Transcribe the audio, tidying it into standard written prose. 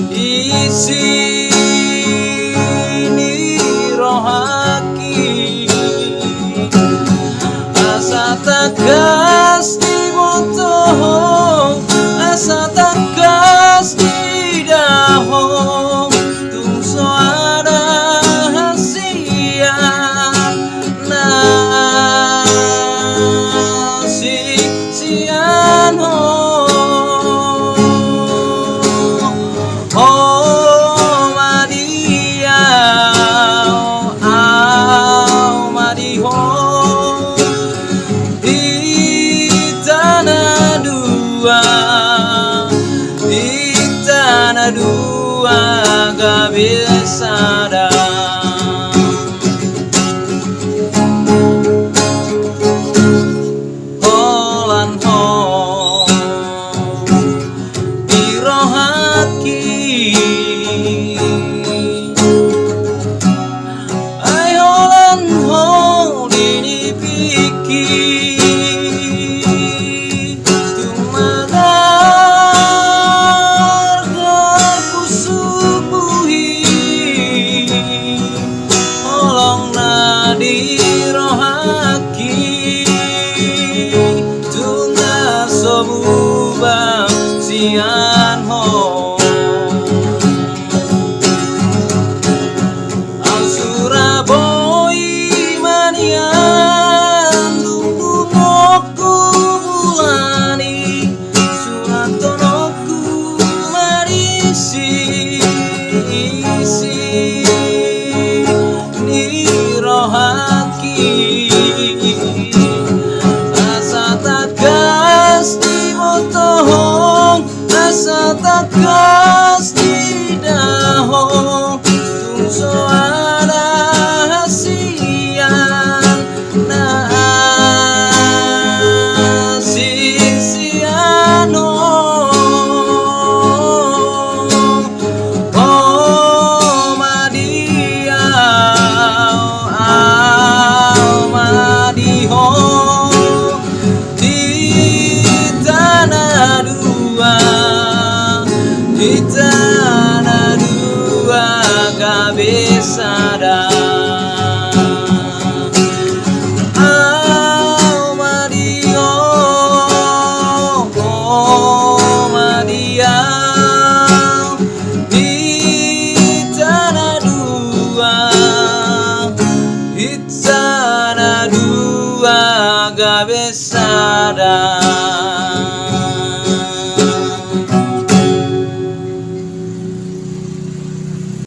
di sini rohaki asa takas di moto asa takas di daho tung so ada hasian nasi sian ho di tanah dua gak bisa holan ho di rohaki ai holan ho di pikir di rohaki tuna sobubang sian ho ang Surabaya manian tunggumoku bulani suratonoku marisi isi rohaki asa takas di motohong asa takas di dahong tung so ada hasian nasi siano di tanah dua gak bisa Madio, oh Madia di tanah dua gak bisa